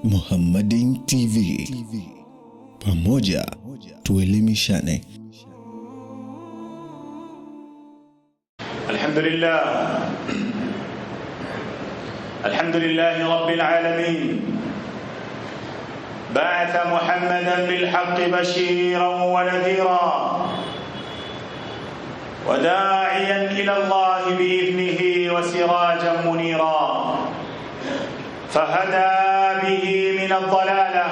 Muhammadin TV. Pamoja tuelimishane. Alhamdulillah rabbil alamin. Ba'atha Muhammadan bil haqqi bashiran wa nadhira wa da'iyan ila Allah bi idnihi wa sirajan munira. فهدى به من الضلالة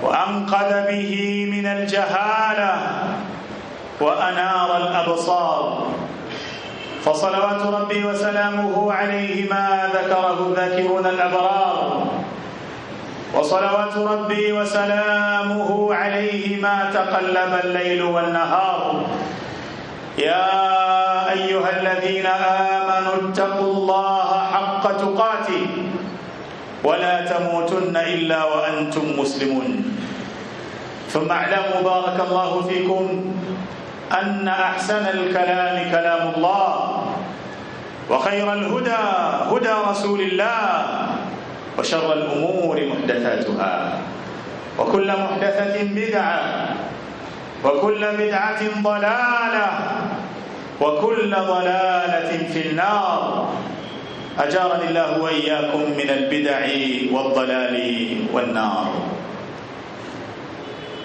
وأنقذ به من الجهالة وأنار الأبصار، فصلوات ربي وسلامه عليه ما ذكره الذاكرون الأبرار، وصلوات ربي وسلامه عليه ما تقلب الليل والنهار. يا أيها الذين آمنوا اتقوا الله حق تقاته ولا تموتن إلا وأنتم مسلمون. ثم اعلموا بارك الله فيكم أن أحسن الكلام كلام الله، وخير الهدى هدى رسول الله، وشر الأمور محدثاتها، وكل محدثة بدعة، وكل بدعة ضلالة، وكل ضلالة في النار. أجارني الله وإياكم من البدع والضلال والنار.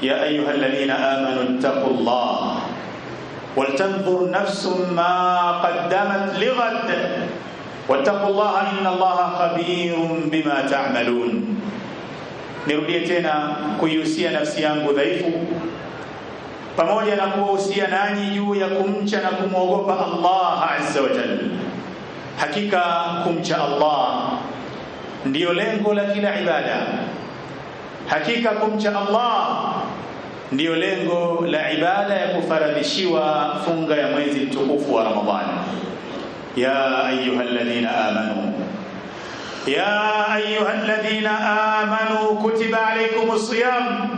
يا أيها الذين آمنوا اتقوا الله ولتنظر نفس ما قدمت لغد واتقوا الله إن الله خبير بما تعملون. Nirudie tena kuihusia nafsi yangu dhaifu pamoja na kuwahusia nanyi juu ya kumcha na kumwogopa Allah azza wa jalla. Hakika kumcha Allah ndiyo lengo la kila ibada. Hakika kumcha Allah ndiyo lengo la ibada ya kufaradhishiwa funga ya mwezi mtukufu wa Ramadhani. Ya ayyuhalladhina amanu, ya ayyuhalladhina amanu kutiba alaykumus siyam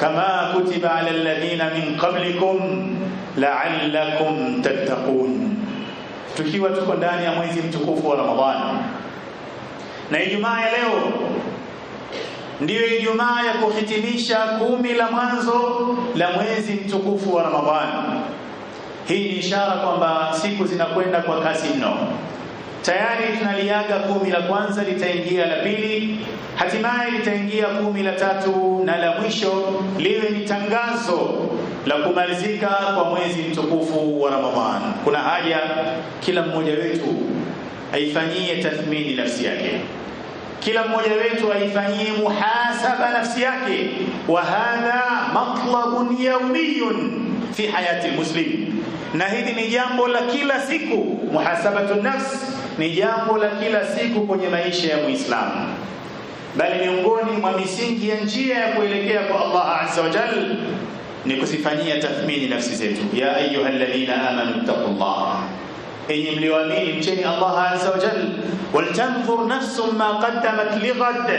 kama kutiba ala alladhina min qablikum la'allakum tattaqun. Tukiwa tuko ndani ya mwezi mtukufu wa Ramadhani, na Ijumaa ya leo ndiyo Ijumaa ya kuhitimisha 10 la mwanzo la mwezi mtukufu wa Ramadhani. Hii ni ishara kwamba siku zinakwenda kwa kasi mno. Tayari tunaliaga 10 la kwanza, litaingia la pili, hatimaye litaingia 10 la tatu, na la mwisho liwe ni tangazo la kumalizika kwa mwezi mtukufu wa Ramadhani. Kuna haja kila mmoja wetu aifanyie tathmini nafsi yake, kila mmoja wetu aifanyie muhasaba nafsi yake. Wa hadha matlabun yawmiyun fi hayati muslim, na hili ni jambo la kila siku. Muhasabatu nafs ni jambo la kila siku kwenye maisha ya Muislamu, bali miongoni mwa misingi ya njia ya kuelekea kwa Allah azza wa jalla ni kusifanyia tathmini nafsi zetu. Ya ayyuhalladhina amanu taqullah, enyi mlioamini mcheni Allah azza wa jalla. Waltanzur nafsun ma qaddamat lighad,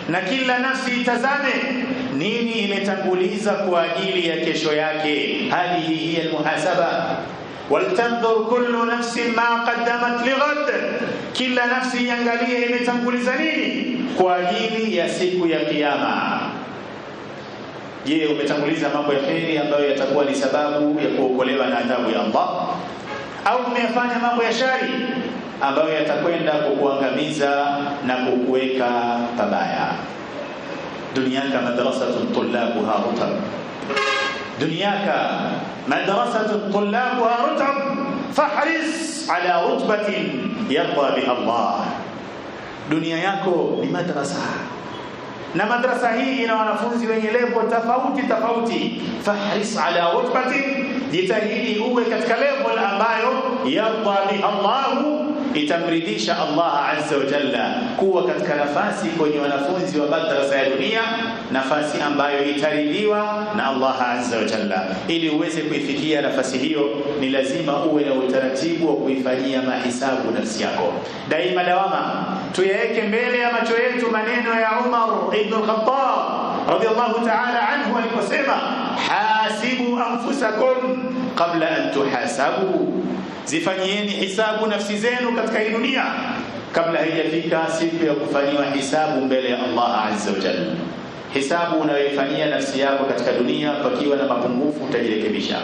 na kila nafsi itazame nini imetanguliza kwa ajili ya kesho yake. Hadihi hiya almuhasaba. Waltanzur kullu nafsin ma qaddamat lighad, kila nafsi iangalie imetanguliza nini kwa ajili ya siku ya kiyama. Je, umetanguliza mambo ya kheri ambayo yatakuwa ni sababu ya kuokolewa na adhabu ya Allah, au umefanya mambo ya shari ambayo yatakwenda kukuangamiza na kukuweka pabaya? Dunyaka madrasatun tullabuha rutab, dunyaka madrasatun tullabuha rutab, fahris ala rutbatin yarda biha Allah. Dunia yako ni madrasa, na madrasa hii ina wanafunzi wenye level tofauti. Fahris ala rutbatin, jitahidi uwe katika level ambayo yarda biha Allah, itamridhisha Allah azza wa jalla, kuwa katika nafasi kwenye wanafunzi wa madrasa ya dunia, nafasi ambayo itaridhiwa na Allah azza wa jalla. Ili uweze kuifikia nafasi hiyo, ni lazima uwe na utaratibu wa kuifanyia mahisabu nafsi yako. Daima dawama tuyaweke mbele ya macho yetu maneno ya Umar ibn al-Khattab radiyallahu ta'ala anhu aliposema, hasibu anfusakum qabla an tuhasabu, zifanyieni hisabu nafsi zenu katika hii dunia kabla haijafika siku ya kufanyiwa hisabu mbele ya Allah azza wa jalla. Hisabu unayoifanyia nafsi yako katika dunia, pakiwa na mapungufu utajirekebisha,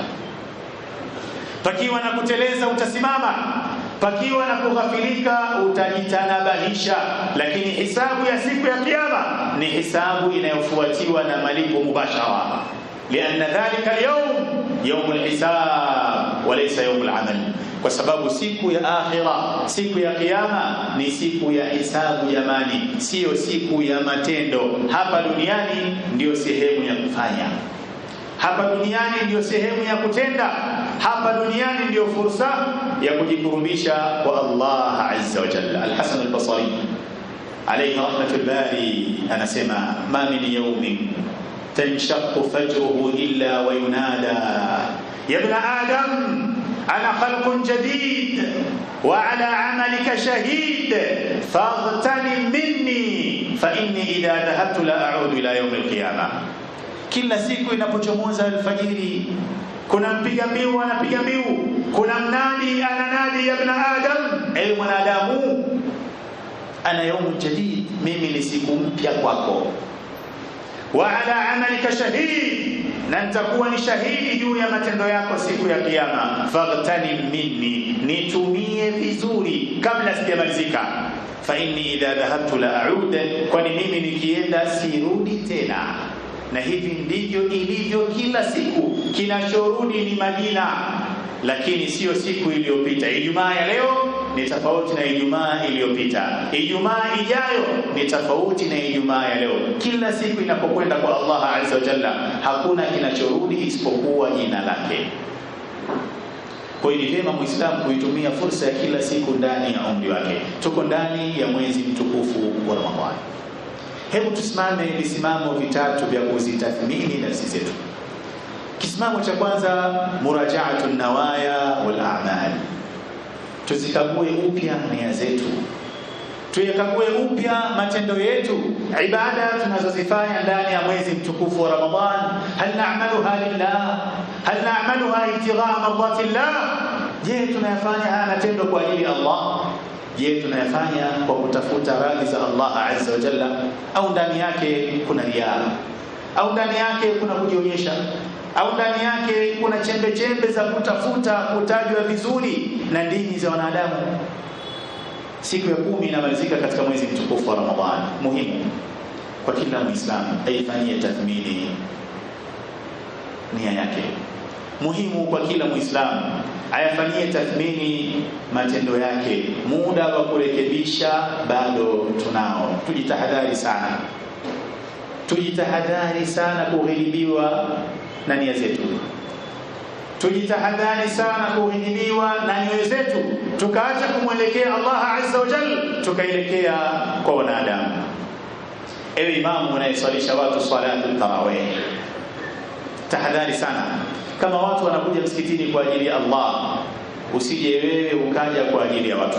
pakiwa na kuteleza utasimama, pakiwa na kughafilika utajitanabahisha. Lakini hisabu ya siku ya kiyama ni hisabu inayofuatiwa na malipo mubashara, lianna dhalika al-yawm yawm al-hisab wa laysa yawm al-amal, kwa sababu siku ya akhira, siku ya kiyama ni siku ya hisabu ya mali, sio siku ya matendo. Hapa duniani ndio sehemu ya kufanya, hapa duniani ndio sehemu ya kutenda, hapa duniani ndio fursa ya kujikurubisha kwa Allah azza wa jalla. Al-Hasan al-Basri alayhi rahmatul bari anasema, ma min yawmin tanshaqqu fajruhu illa wa yunada ya ibn adam ana khalqun jadid wa ala amalika shahid faghtanim minni fa inni idha dhahabtu la a'udu ila yawm al-qiyamah. Kila siku inapochomoza alfajiri kuna mpiga mbiu anapiga mbiu, kuna mnadi ananadi, ya ibn adam, ewe mwanadamu, ana yawm jadid, mimi ni siku mpya kwako, wa ala amalika shahid, na nitakuwa ni shahidi juu ya matendo yako siku ya kiyama. Faghtanim minni, nitumie vizuri kabla sijamalizika. Fa inni idha dhahabtu la a'ud, kwani mimi nikienda sirudi tena. Na hivi ndivyo ilivyo kila siku, kinachorudi ni majina, lakini sio siku iliyopita. Ijumaa ya leo ni tofauti na Ijumaa iliyopita, Ijumaa ijayo ni tofauti na Ijumaa ya leo. Kila siku inapokwenda kwa Allah azza wa jalla, hakuna kinachorudi isipokuwa jina lake. Kwa hiyo ni vyema Muislamu kuitumia fursa ya kila siku ndani ya umri wake. Tuko ndani ya mwezi mtukufu wa Ramadhani. Hebu tusimame visimamo vitatu vya kuzitathmini nafsi zetu. Kisimamo cha kwanza, murajaatu nawaya wal a'mal. Tuzikague upya nia zetu, tuyakague upya matendo yetu, ibada tunazozifanya ndani ya mwezi mtukufu wa Ramadhan. Hal na'maluha lillah? Hal na'maluha ibtigha'a mardatillah? Je, tunayafanya haya matendo kwa ajili ya Allah? Je, tunayafanya kwa kutafuta radhi za Allah azza wa jalla, au ndani yake kuna riya, au ndani yake kuna kujionyesha, au ndani yake kuna chembe chembe za kutafuta kutajwa vizuri na dini za wanadamu? Siku ya 10 inamalizika katika mwezi mtukufu wa Ramadhani. Muhimu kwa kila Muislamu aifanyie tathmini nia yake. Muhimu kwa kila Muislamu ayafanyie tathmini matendo yake. Muda wa kurekebisha bado tunao. Tujitahadhari sana, tujitahadhari sana kughilibiwa na nia zetu, tujitahadhari sana kughilibiwa na nyoyo zetu, tukaacha kumwelekea Allah azza wa jalla, tukaelekea kwa wanadamu. Ewe imamu unayeswalisha watu salatu tarawih, tahadhari sana. Kama watu wanakuja msikitini kwa ajili ya Allah, usije wewe ukaja kwa ajili ya watu.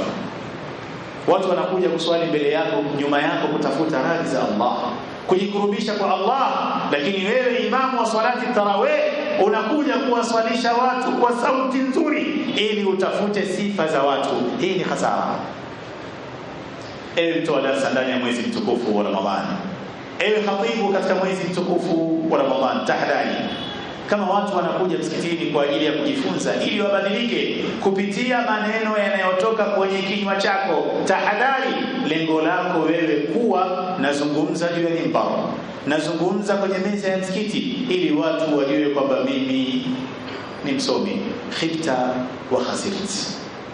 Watu wanakuja kuswali mbele yako, nyuma yako, kutafuta radhi za Allah, kujikurubisha kwa Allah, lakini wewe imamu wa salati tarawih unakuja kuwaswalisha watu kwa sauti nzuri ili utafute sifa za watu. Hii ni hasara. Ewe mtu wa darasa ndani ya mwezi mtukufu wa Ramadhani, ewe khatibu katika mwezi mtukufu wa Ramadhani, tahadhari. Kama watu wanakuja msikitini kwa ajili ya kujifunza ili wabadilike kupitia maneno yanayotoka kwenye kinywa chako, tahadhari. Lengo lako wewe kuwa nazungumza juu ya mimbar, nazungumza kwenye meza ya msikiti ili watu wajue kwamba mimi ni msomi. Khibta wa khasirt.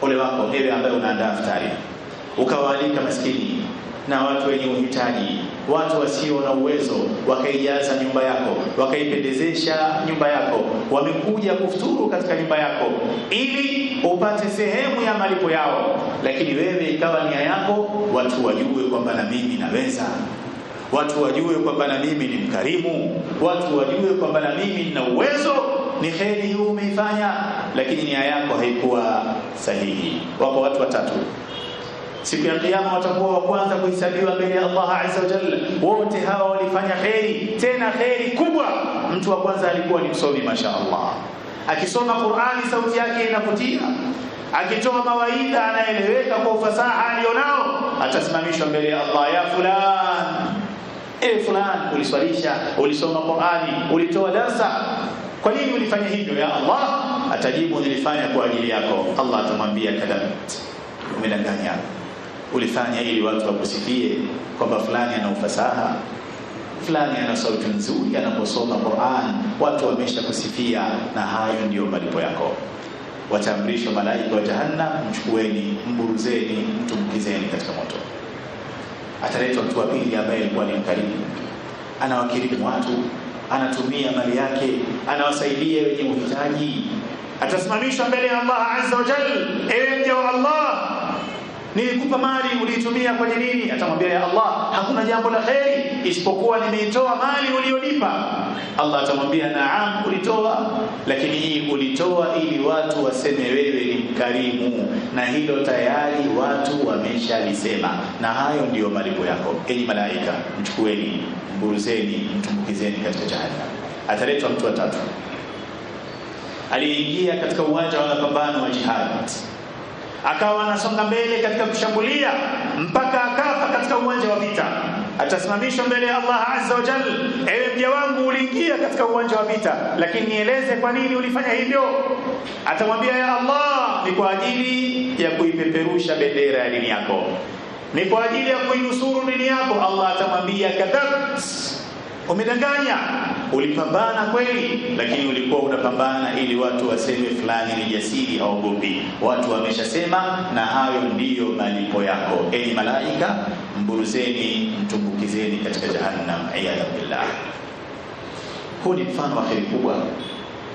Ole wako ewe ambaye unaandaa iftari ukawaalika maskini na watu wenye uhitaji, watu wasio na uwezo, wakaijaza nyumba yako, wakaipendezesha nyumba yako, wamekuja kufuturu katika nyumba yako ili upate sehemu ya malipo yao. Lakini wewe ikawa nia yako watu wajue kwamba na mimi naweza, watu wajue kwamba na mimi ni mkarimu, watu wajue kwamba na mimi nina uwezo. Ni kheri hiyo umeifanya, lakini nia yako haikuwa sahihi. Wako watu watatu siku ya kiyama watakuwa wa kwanza kuhesabiwa mbele ya Allah azza wa jalla. Wote hawa walifanya kheri, tena kheri kubwa. Mtu wa kwanza alikuwa ni msomi, mashaallah, akisoma Qur'ani sauti yake inavutia, akitoa mawaidha anaeleweka kwa ufasaha alionao. atasimamishwa mbele ya Allah, ya fulan, fulan, uliswalisha, ulisoma Qur'ani, ulitoa darasa, kwa nini ulifanya hivyo ya Allah? Atajibu, nilifanya kwa ajili yako. Allah atamwambia, kadhabt, umedanganya, ulifanya ili watu wakusifie kwamba fulani ana ufasaha, fulani ana sauti nzuri anaposoma Qur'an, watu wamesha kusifia, na hayo ndio malipo yako. Wataamrishwa malaika wa jahannam, mchukueni, mburuzeni, mtumbukizeni katika moto. Ataletwa mtu wa pili ambaye alikuwa ni mkarimu, anawakirimu watu, anatumia mali yake, anawasaidia wenye uhitaji. Atasimamishwa mbele ya Allah azza wa jalla, ewe mja wa Allah, nilikupa mali, uliitumia kwa nini? Atamwambia, ya Allah, hakuna jambo la kheri isipokuwa nimeitoa mali ulionipa. Allah atamwambia, naam, ulitoa, lakini hii ulitoa ili watu waseme wewe ni mkarimu, na hilo tayari watu wameshalisema, na hayo ndiyo malipo yako. Enyi malaika, mchukueni, mburuzeni, mtumbukizeni katika jahannam. Ataletwa mtu wa tatu, aliingia katika uwanja wa mapambano wa jihad, akawa anasonga mbele katika kushambulia mpaka akafa katika uwanja wa vita. Atasimamishwa mbele ya Allah azza wa jalla, ewe mja wangu, uliingia katika uwanja wa vita, lakini nieleze kwa nini ulifanya hivyo? Atamwambia, ya Allah, ni kwa ajili ya kuipeperusha bendera ya dini yako, ni kwa ajili ya kuinusuru dini yako. Allah atamwambia, kadhabt, umedanganya, ulipambana kweli, lakini ulikuwa unapambana ili watu waseme fulani ni jasiri, haogopi. Watu wameshasema, na hayo ndiyo malipo yako. Enyi malaika, mburuzeni, mtumbukizeni katika jahannam, iyadha billah. Huu ni mfano wa kheri kubwa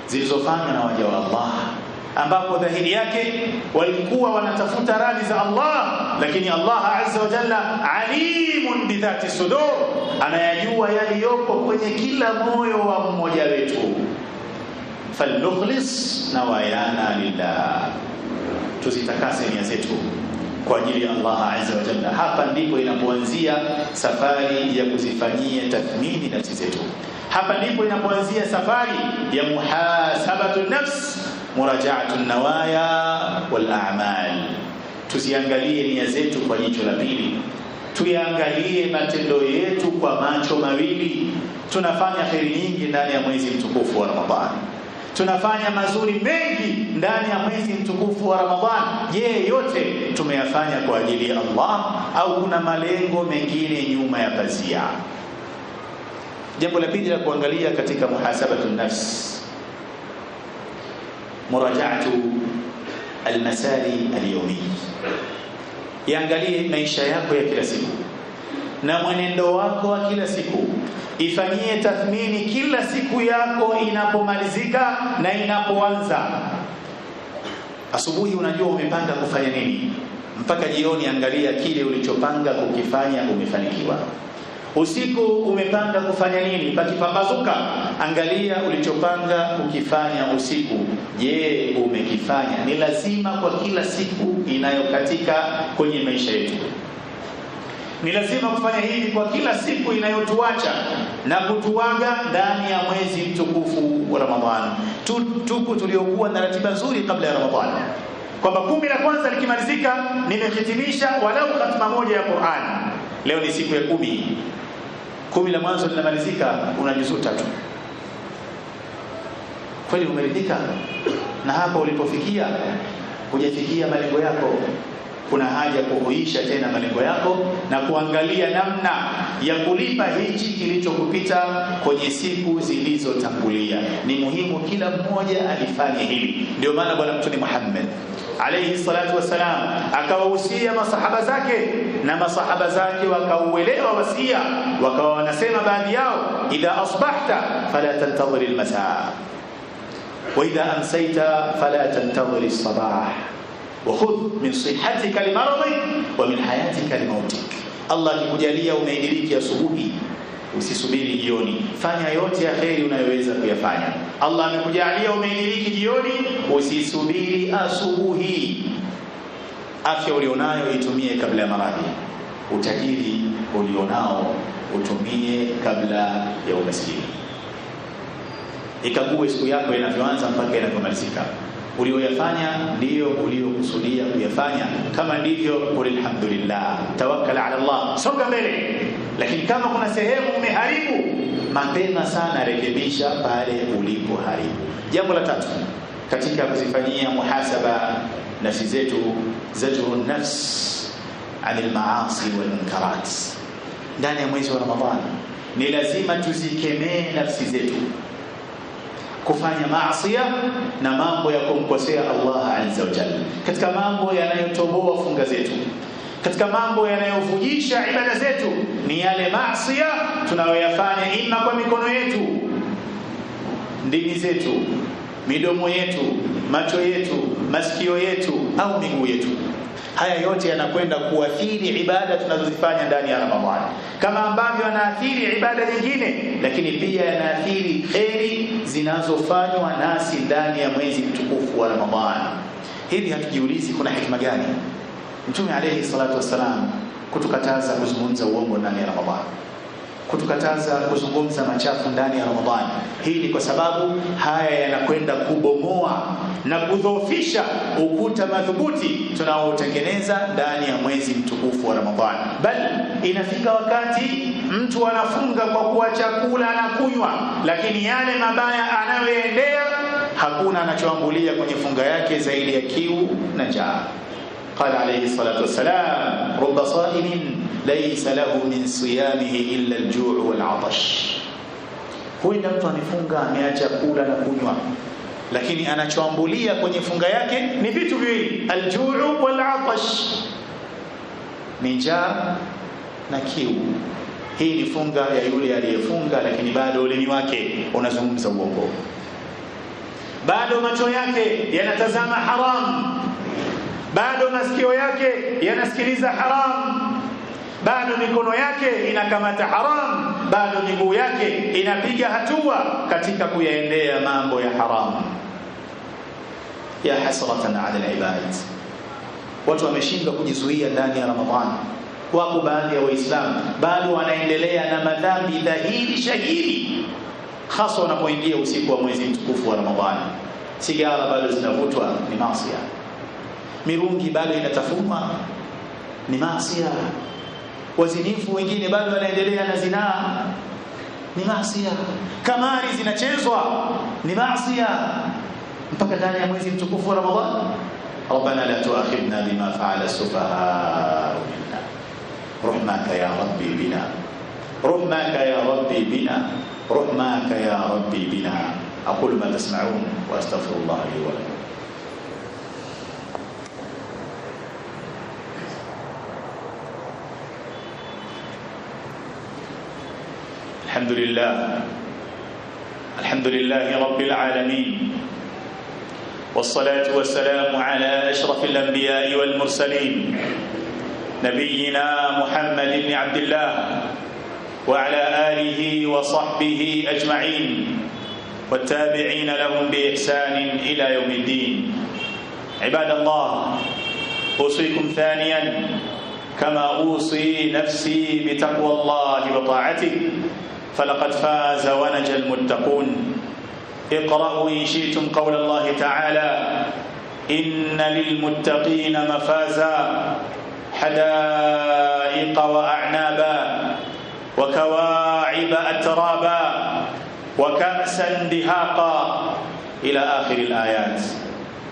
zilizofanywa na waja wa Allah, ambapo dhahiri yake walikuwa wanatafuta radhi za Allah, lakini Allah azza wa jalla alimun bidhati sudur, anayajua yaliyopo kwenye kila moyo wa mmoja wetu. Falnukhlis nawayana lillah, tuzitakase nia zetu kwa ajili ya Allah azza wa jalla. Hapa ndipo inapoanzia safari ya kuzifanyia tathmini nafsi zetu. Hapa ndipo inapoanzia safari ya muhasabatu nafs, murajaatu nawaya wal a'mal. Tuziangalie nia zetu kwa jicho la pili, tuyaangalie matendo yetu kwa macho mawili. Tunafanya kheri nyingi ndani ya mwezi mtukufu wa Ramadhani, tunafanya mazuri mengi ndani ya mwezi mtukufu wa Ramadhani. Je, yote tumeyafanya kwa ajili ya Allah au kuna malengo mengine nyuma ya pazia? Jambo la pili la kuangalia katika muhasabatu nafs, murajaatu almasali alyawmi. Iangalie maisha yako ya kila siku na mwenendo wako wa kila siku. Ifanyie tathmini kila siku yako inapomalizika na inapoanza. Asubuhi unajua umepanga kufanya nini, mpaka jioni angalia kile ulichopanga kukifanya umefanikiwa. Usiku umepanga kufanya nini, pakipambazuka angalia ulichopanga kukifanya usiku, je, umekifanya? Ni lazima kwa kila siku inayokatika kwenye maisha yetu. Ni lazima kufanya hivi kwa kila siku inayotuacha na kutuaga ndani ya mwezi mtukufu wa Ramadhani. Tuko tuliokuwa na ratiba nzuri kabla ya Ramadhani, kwamba 10 la kwanza likimalizika nimehitimisha walau khatma moja ya Qur'an. Leo ni siku ya 10 la mwanzo linamalizika, una juzuu 3. Kweli umeridhika na hapo ulipofikia? Hujafikia malengo yako. Kuna haja kuhuisha tena malengo yako na kuangalia namna ya kulipa hichi kilichokupita kwenye siku zilizotangulia. Ni muhimu kila mmoja alifanye hili. Ndio maana bwana Mtume Muhammad alayhi salatu wasalam akawahusia masahaba zake, na masahaba zake wakauelewa wasia, wakawa wanasema baadhi yao, idha asbahta fala tantadhir almasaa wa idha amsayta fala tantadhir as-sabah wa khudh min sihhatika limaradhik wa min hayatika limautik. Allah akikujalia umeidiriki asubuhi, usisubiri jioni, fanya yote ya kheri unayoweza kuyafanya. Allah amekujalia umeidiriki jioni, usisubiri asubuhi. Afya ulionayo itumie kabla ya maradhi, utajiri ulionao utumie kabla ya umaskini. Ikague siku yako inavyoanza mpaka inavyomalizika. ulioyafanya ndio uliokusudia kuyafanya. Kama ndivyo, qul alhamdulillah, tawakkal ala Allah, songa mbele. Lakini kama kuna sehemu umeharibu, mapema sana rekebisha pale ulipoharibu. Jambo la tatu katika kuzifanyia muhasaba nafsi zetu, zajrun nafs anil maasi wal munkarat. Ndani ya mwezi wa Ramadhani ni lazima tuzikemee nafsi zetu kufanya maasi na mambo ya kumkosea Allah azza wa jalla, katika mambo yanayotoboa funga zetu, katika mambo yanayovujisha ibada zetu, ni yale maasi tunayoyafanya ima kwa mikono yetu, ndimi zetu, midomo yetu, macho yetu, masikio yetu au miguu yetu. Haya yote yanakwenda kuathiri ibada tunazozifanya ndani ya Ramadhani, kama ambavyo yanaathiri ibada nyingine, lakini pia yanaathiri kheri zinazofanywa nasi ndani ya mwezi mtukufu wa Ramadhani. Hivi hatujiulizi kuna hikma gani Mtume alayhi salatu wasalam kutukataza kuzungumza uongo ndani ya Ramadhani, kutukataza kuzungumza machafu ndani ya Ramadhani? Hii ni kwa sababu haya yanakwenda kubomoa na kudhoofisha ukuta madhubuti tunaotengeneza ndani ya mwezi mtukufu wa Ramadhani. Bali inafika wakati mtu anafunga kwa kuacha kula na kunywa, lakini yale mabaya anayoendea hakuna anachoambulia kwenye funga yake zaidi ya kiu na njaa. قال عليه الصلاة والسلام رب صائم ليس له من صيامه إلا الجوع والعطش. huenda mtu amefunga ameacha kula na kunywa, lakini anachoambulia kwenye funga yake ni vitu viwili, al-juu' wal-'atash, ni njaa na kiu. Hii ni funga ya yule aliyefunga, lakini bado ulimi wake unazungumza uongo, bado macho yake yanatazama haram, bado masikio yake yanasikiliza haram, bado mikono yake inakamata haram, bado miguu yake inapiga hatua katika kuyaendea mambo ya haram. Ya hasratan ala alibad, watu wameshindwa kujizuia ndani ya Ramadhani. Wako baadhi ya Waislamu bado wanaendelea na madhambi dhahiri shahiri, hasa wanapoingia usiku wa mwezi mtukufu wa Ramadhani. Sigara bado zinavutwa, ni maasi. Mirungi bado inatafunwa, ni maasi. Wazinifu wengine bado wanaendelea na zinaa, ni maasi. Kamari zinachezwa, ni maasi, mpaka ndani ya mwezi mtukufu wa Ramadhani. Rabbana la tu'akhidna bima fa'ala as-sufahaa minna rahmaka ya rabbi bina, rahmaka ya rabbi bina, rahmaka ya rabbi bina. aqulu ma tasma'un wa astaghfirullah li wa lakum. الحمد لله رب العالمين، والصلاة والسلام على أشرف الأنبياء والمرسلين، نبينا محمد بن عبد الله وعلى آله وصحبه أجمعين والتابعين لهم بإحسان إلى يوم الدين. عباد الله، أوصيكم ثانيا كما أوصي نفسي بتقوى الله وطاعته، فلقد فاز ونجى المتقون. اقرأوا إن شئتم قول الله تعالى: إن للمتقين مفازا حدائق وأعنابا وكواعب أترابا وكأسا دهاقا إلى آخر الآيات.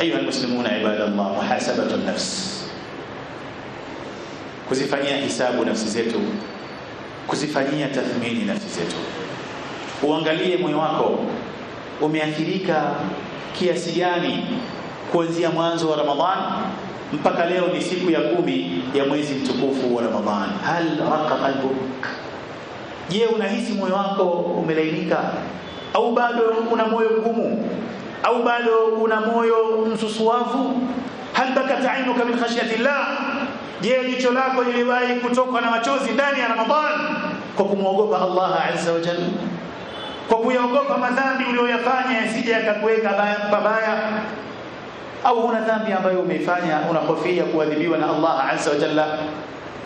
أيها المسلمون عباد الله، محاسبة النفس، kuzifanyia hisabu nafsi zetu, kuzifanyia tathmini nafsi zetu. Uangalie moyo wako umeathirika kiasi gani kuanzia mwanzo wa Ramadhani mpaka leo ni siku ya 10 ya mwezi mtukufu wa Ramadhani. Hal raqa qalbuk? Je, unahisi moyo wako umelainika, au bado una moyo mgumu, au bado una moyo msusuavu? Hal bakat ainuka min khashyatillah? Je, jicho lako liliwahi kutoka na machozi ndani ya Ramadhani kwa kumwogopa Allah azza wa jalla, kwa kuyaogopa madhambi uliyoyafanya yasije yakakuweka babaya? Au una dhambi ambayo umeifanya unahofia kuadhibiwa na Allah azza wa jalla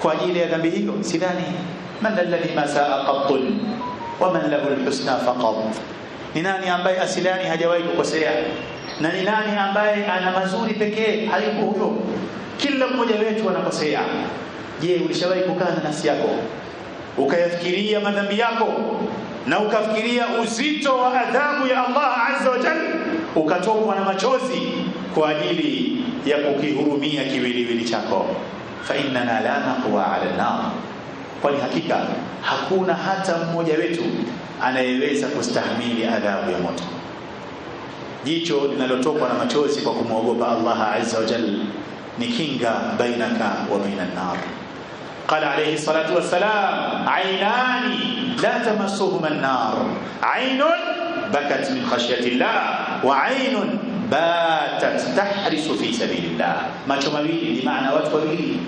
kwa ajili ya dhambi hiyo? Sidhani. Man alladhi ma saa qattun wa man lahu alhusna faqat. Ni nani ambaye asilani hajawahi kukosea? Na ni nani ambaye ana mazuri pekee? Hayupo huyo. Kila mmoja wetu anakosea. Je, ulishawahi kukaa na nafsi yako ukayafikiria madhambi yako na ukafikiria uzito wa adhabu ya Allah azza wa jalla, ukatokwa na machozi kwa ajili ya kukihurumia kiwiliwili chako? Fa innana la naqwa ala an-nar, kwani hakika hakuna hata mmoja wetu anayeweza kustahimili adhabu ya moto. Jicho linalotokwa na machozi kwa kumwogopa Allah azza wa jalla ni kinga bainaka wa bainan nar. قال عليه الصلاة والسلام: عينان لا تمسهما النار، عين بكت من خشية الله وعين باتت تحرس في سبيل الله. macho mawili ni maana watu wawili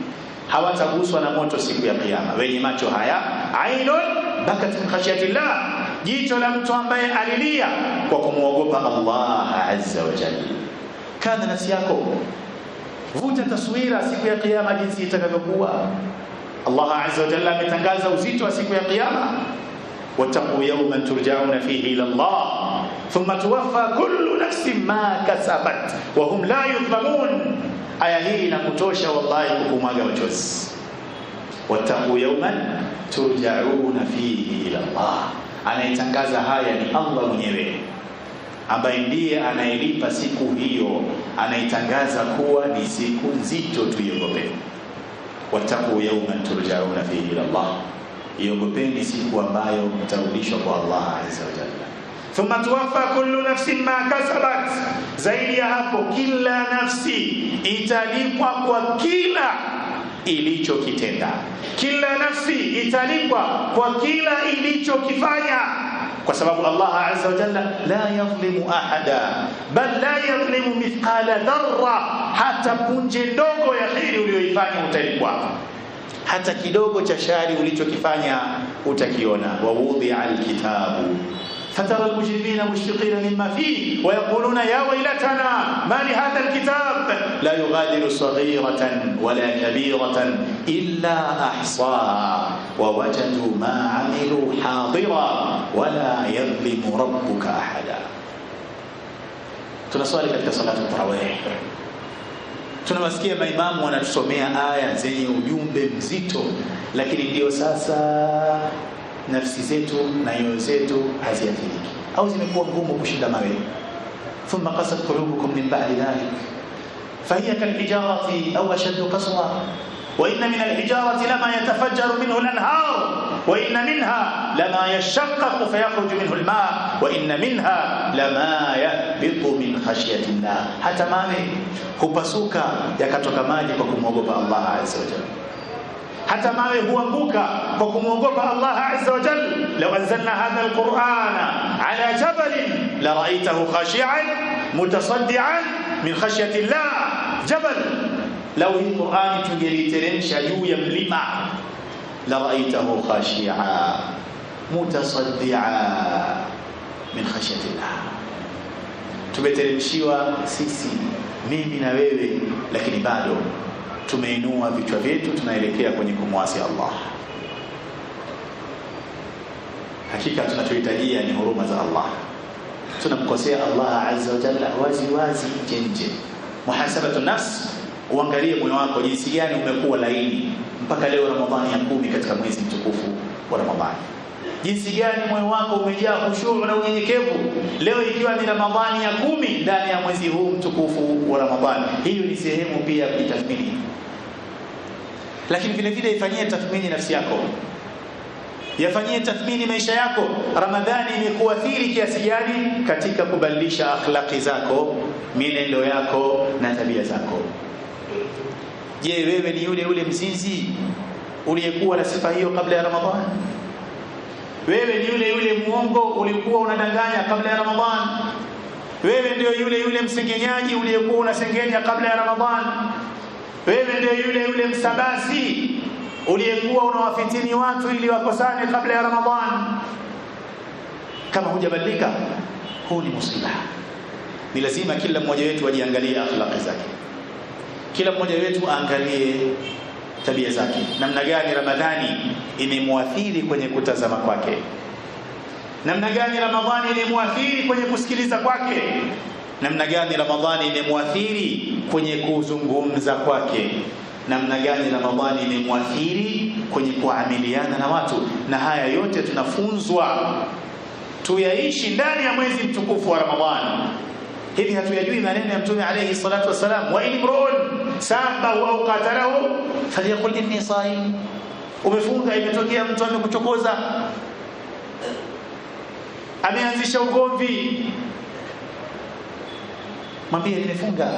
hawataguswa na moto siku ya kiyama, wenye macho haya. Ainun bakat min khashyatillah, jicho la mtu ambaye alilia kwa kumwogopa Allah azza wa jalla. Kana nafsi yako, vuta taswira siku ya kiyama jinsi itakavyokuwa. Allah azza wa jalla ametangaza uzito wa siku ya kiyama: wattaqu yawman turja'una fihi ila Allah thumma tuwaffa kullu nafsin ma kasabat wa hum la yudhlamun. Aya hii inakutosha wallahi kukumwaga machozi. Wattaqu yawman turja'una fihi ila Allah, anayetangaza haya ni Allah mwenyewe, ambaye ndiye anayelipa siku hiyo, anaitangaza kuwa ni siku nzito, tuiogope. Wattaqu yawman turja'una fihi ila Allah, iogopeni siku ambayo mtarudishwa kwa Allah azza wa jalla. Thumma tuwaffa kullu nafsin ma kasabat, zaidi ya hapo kila nafsi italipwa kwa kila ilichokitenda. Kila nafsi italipwa kwa kila ilichokifanya, kwa sababu Allah azza wa jalla la yadhlimu ahada, bal la yadhlimu mithqala dharra. Hata punje ndogo ya kheri uliyoifanya utalipwa, hata kidogo cha shari ulichokifanya utakiona. Wa wudhi'a al-kitabu فترى المجرمين مشفقين مما فيه ويقولون يا ويلتنا ما لهذا الكتاب لا يغادر صغيرة ولا كبيرة إلا أحصاها ووجدوا ما عملوا حاضرا ولا يظلم ربك أحدا. tunaswali katika salatu tarawih, tunawasikia maimamu wanatusomea aya zenye ujumbe mzito, lakini ndio sasa nafsi zetu na nyoyo zetu haziathiriki au zimekuwa ngumu kushinda mawe. Thumma qasat qulubukum min ba'di dhalik fahiya kalhijarati aw ashaddu qaswa wa inna min alhijarati lama yatafajjaru minhu al-anhar wa inna minha lama yashaqqaqu fayakhruju minhu al-ma' wa inna minha lama yahbitu min khashyati Allah. Hata mawe hupasuka yakatoka maji kwa kumwogopa Allah azza wa jalla. hata mawe huanguka kwa kumwogopa Allah azza wa jalla. Law anzalna hadha alqur'ana ala jabalin la ra'aytahu khashi'an mutasaddian min khashyati Allah. Jabal, law hii Qur'ani tungeliteremsha juu ya mlima, la ra'aytahu khashi'a mutasaddian min khashyati Allah. Tumeteremshiwa sisi, mimi na wewe, lakini bado tumeinua vichwa vyetu, tunaelekea kwenye kumwasi Allah. Hakika tunachohitajia ni huruma za Allah. Tunamkosea Allah azza wa jalla wazi wazi, nje nje. Muhasabatu nafs, uangalie moyo wako jinsi gani umekuwa laini mpaka leo Ramadhani ya 10 katika mwezi mtukufu wa Ramadhani. Jinsi gani moyo wako umejaa khushu' na unyenyekevu leo ikiwa ni Ramadhani ya 10 ndani ya mwezi huu mtukufu wa Ramadhani. Hiyo ni sehemu pia ya kujitathmini. Lakini vile vile ifanyie tathmini nafsi yako, yafanyie tathmini maisha yako. Ramadhani imekuathiri kiasi gani katika kubadilisha akhlaqi zako, mienendo yako na tabia zako? Je, wewe ni yule mzinzi uliyekuwa na sifa hiyo kabla ya Ramadhani? Wewe ni yule muongo ulikuwa unadanganya kabla ya Ramadhani? Wewe ndio yule msengenyaji uliyekuwa unasengenya kabla ya Ramadhani? Wewe ndio yule msabasi uliyekuwa unawafitini watu ili wakosane kabla ya Ramadhani? Kama hujabadilika, huu ni musiba. Ni lazima kila mmoja wetu ajiangalie akhlaqi zake. Kila mmoja wetu aangalie tabia zake. Namna gani Ramadhani imemwathiri kwenye kutazama kwake? Namna gani Ramadhani imemwathiri kwenye kusikiliza kwake? namna gani Ramadhani imemwathiri kwenye kuzungumza kwake, namna gani Ramadhani imemwathiri kwenye kuamiliana na watu. Na haya yote tunafunzwa tuyaishi ndani ya mwezi mtukufu wa Ramadhani. Hivi hatuyajui maneno ya Mtume alayhi salatu wasalam, wa imrun sabahu au qatalahu falyaqul inni saim. Umefunga, imetokea mtu amekuchokoza, ameanzisha ugomvi, mwambie nimefunga.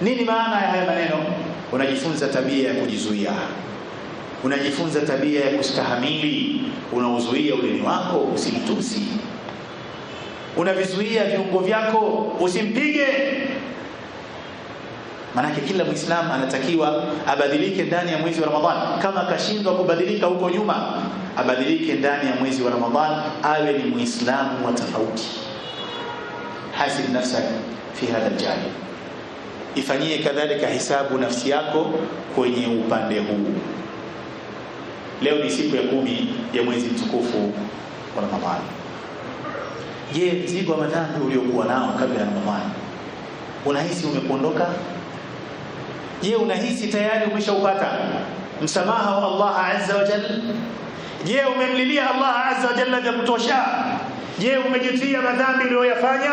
Nini maana ya haya maneno? Unajifunza tabia ya kujizuia, unajifunza tabia ya kustahamili, unauzuia ulimi wako usimtusi, unavizuia viungo vyako usimpige. Manake kila Muislamu anatakiwa abadilike ndani ya mwezi wa Ramadhani. Kama kashindwa kubadilika huko nyuma, abadilike ndani ya mwezi wa Ramadhani, awe ni Muislamu wa tofauti. Hasib nafsak fi hadha aljanib, ifanyie kadhalika hisabu nafsi yako kwenye upande huu. Leo ni siku ya 10 ya mwezi mtukufu wa Ramadhani. Je, mzigo wa madhambi uliokuwa nao kabla ya Ramadhani unahisi umekuondoka? Je, unahisi tayari umeshaupata msamaha wa Allah azza wa jalla? Je, umemlilia Allah azza wa jalla vya kutosha? Je, umejutia madhambi uliyoyafanya?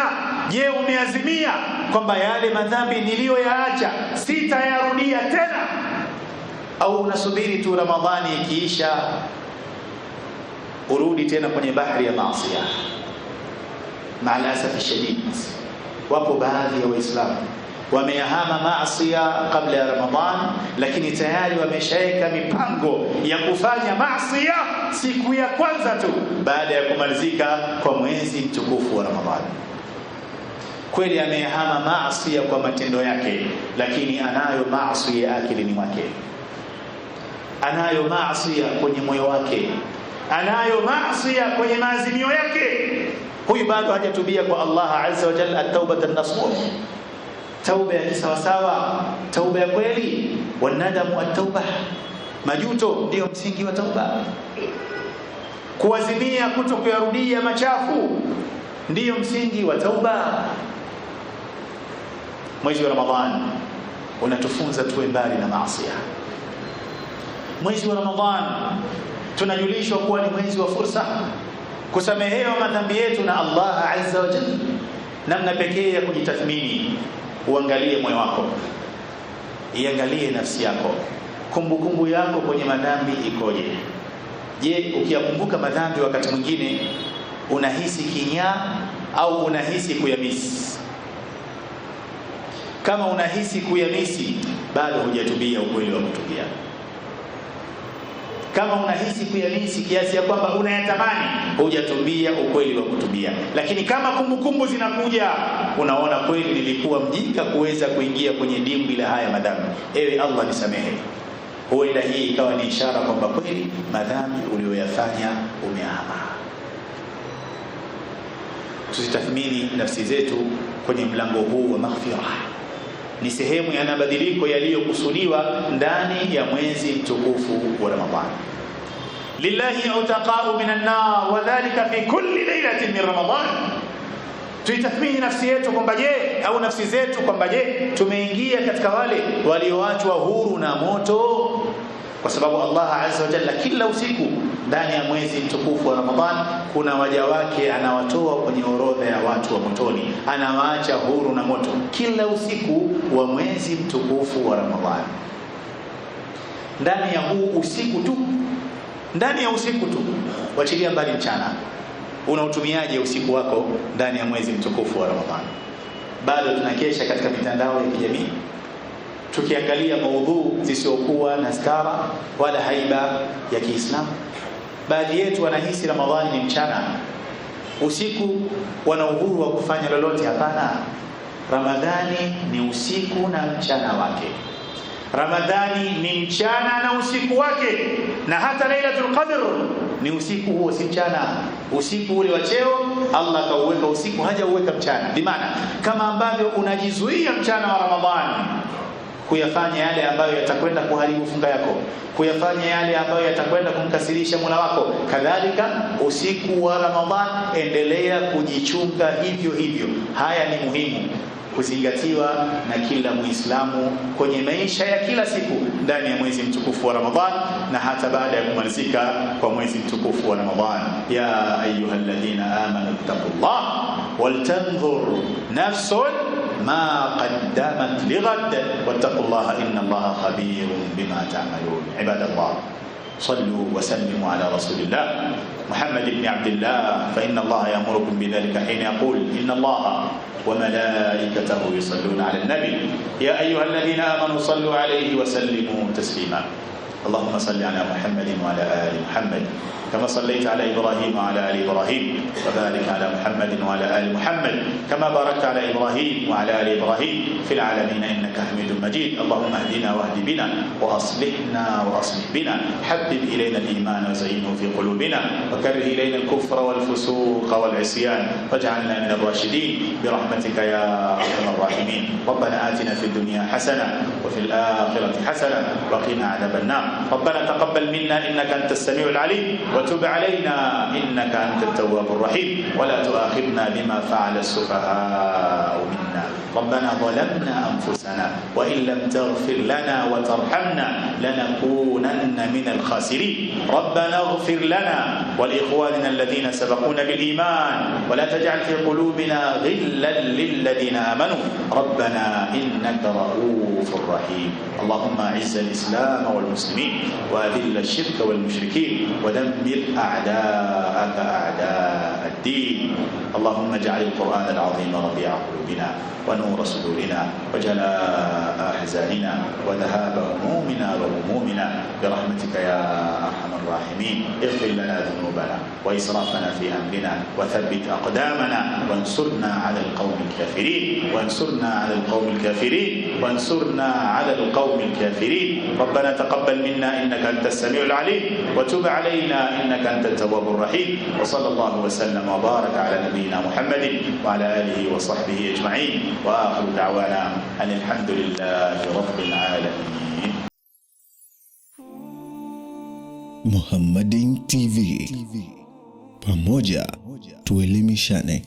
Je, umeazimia kwamba yale madhambi niliyoyaacha sitayarudia tena? Au unasubiri tu Ramadhani ikiisha urudi tena kwenye bahari ya maasi? Maalasaf shadid, wapo baadhi ya Waislamu wameyahama maasi kabla ya Ramadhani, lakini tayari wameshaweka mipango ya kufanya maasi siku ya kwanza tu baada ya kumalizika kwa mwezi mtukufu wa Ramadhani. Kweli ameyahama maasi kwa matendo yake, lakini anayo maasi akilini mwake, anayo maasi kwenye moyo wake, anayo maasi kwenye maazimio yake. Huyu bado hajatubia kwa Allah azza wa jalla at-taubata an-nasuh, tauba ya sawasawa, tauba ya kweli. Wanadamu at-tauba, majuto ndio msingi wa tauba. Kuazimia kutokuyarudia machafu ndio msingi wa tauba. Mwezi wa Ramadhani unatufunza tuwe mbali na maasi. Mwezi wa Ramadhani tunajulishwa kuwa ni mwezi wa fursa kusamehewa madhambi yetu na Allah azza wa jalla. Namna pekee ya kujitathmini, uangalie moyo wako, iangalie nafsi yako, kumbukumbu yako kwenye madhambi ikoje. Je, ukiyakumbuka madhambi wakati mwingine unahisi kinyaa au unahisi kuyamisi? Kama unahisi kuyamisi, bado hujatubia ukweli wa kutubia. Kama unahisi kuyamisi kiasi ya kwamba unayatamani, hujatubia ukweli wa kutubia. Lakini kama kumbukumbu zinakuja, unaona kweli nilikuwa mjinga kuweza kuingia kwenye dimbwi la haya madhambi, ewe Allah nisamehe, huenda hii ikawa ni ishara kwamba kweli madhambi uliyoyafanya umeyahama. Tusitathmini nafsi zetu kwenye mlango huu wa maghfira. Ni sehemu ya mabadiliko yaliyokusudiwa ndani ya mwezi mtukufu wa Ramadhani. Lillahi utaqa'u minan nar wa dhalika fi kulli laylatin min Ramadhan. Tuitathmini nafsi yetu kwamba je, au nafsi zetu kwamba je, tumeingia katika wale walioachwa huru na moto? Kwa sababu Allah azza wa jalla kila usiku ndani ya mwezi mtukufu wa Ramadhani kuna waja wake anawatoa kwenye orodha ya watu wa motoni, anawaacha huru na moto kila usiku wa mwezi mtukufu wa Ramadhani. Ndani ya huu usiku tu, ndani ya usiku tu, wachilia mbali mchana, unautumiaje usiku wako ndani ya mwezi mtukufu wa Ramadhani? Bado tunakesha katika mitandao ya kijamii tukiangalia maudhu zisiokuwa na stara wala haiba ya Kiislamu. Baadhi yetu wanahisi Ramadhani ni mchana, usiku wana uhuru wa kufanya lolote. Hapana, Ramadhani ni usiku na mchana wake. Ramadhani ni mchana na usiku wake, na hata Lailatul Qadr ni usiku huo, si mchana. Usiku ule wa cheo Allah kauweka usiku, hajauweka mchana. Bimaana kama ambavyo unajizuia mchana wa Ramadhani kuyafanya yale ambayo yatakwenda kuharibu funga yako, kuyafanya yale ambayo yatakwenda kumkasirisha Mola wako. Kadhalika usiku wa Ramadhan endelea kujichunga hivyo hivyo. Haya ni muhimu kuzingatiwa na kila Muislamu kwenye maisha ya kila siku ndani ya mwezi mtukufu wa Ramadhan na hata baada ya kumalizika kwa mwezi mtukufu wa Ramadhan. Ya ayyuhalladhina amanu taqullah waltanzur nafsun ma qaddamat lighad wattaqullaha innallaha khabirun bima ta'malun. Ibadallah, صلوا وسلموا على رسول الله محمد بن عبد الله، فإن الله يأمركم بذلك حين يقول إن الله وملائكته يصلون على النبي يا أيها الذين آمنوا صلوا عليه وسلموا تسليما. اللهم صل على محمد وعلى آل محمد كما صليت على إبراهيم وعلى آل إبراهيم، وبارك على محمد وعلى آل محمد كما باركت على إبراهيم وعلى آل إبراهيم في العالمين إنك حميد مجيد. اللهم اهدنا واهد بنا وأصلحنا وأصلح بنا، حبب إلينا الإيمان وزينه في قلوبنا، وكره إلينا الكفر والفسوق والعصيان، واجعلنا من الراشدين برحمتك يا أرحم الراحمين. ربنا آتنا في الدنيا حسنة وفي الآخرة حسنة وقنا عذاب النار. ربنا تقبل منا إنك أنت السميع العليم وتب علينا إنك أنت التواب الرحيم، ولا تؤاخذنا بما فعل السفهاء منا. ربنا ظلمنا أنفسنا وإن لم تغفر لنا وترحمنا لنكونن من الخاسرين. ربنا اغفر لنا ولإخواننا الذين سبقونا بالإيمان ولا تجعل في قلوبنا غلا للذين آمنوا ربنا إنك رؤوف رحيم. اللهم أعز الإسلام والمسلمين وأذل الشرك والمشركين ودمر أعداءك أعداء الدين. اللهم اجعل القرآن العظيم ربيع قلوبنا ونور صدورنا وجلاء أحزاننا وذهاب همومنا وغمومنا برحمتك يا أرحم الراحمين. اغفر لنا ذنوبنا وإسرافنا في أمرنا وثبت أقدامنا وانصرنا على القوم الكافرين، وانصرنا على القوم الكافرين، وانصرنا على القوم الكافرين. ربنا تقبل منا إنك أنت السميع العليم وتب علينا إنك أنت التواب الرحيم. وصلى الله وسلم وبارك على نبينا محمد وعلى آله وصحبه أجمعين، وآخر دعوانا أن الحمد لله رب العالمين. Muhammadin TV, pamoja tuelimishane.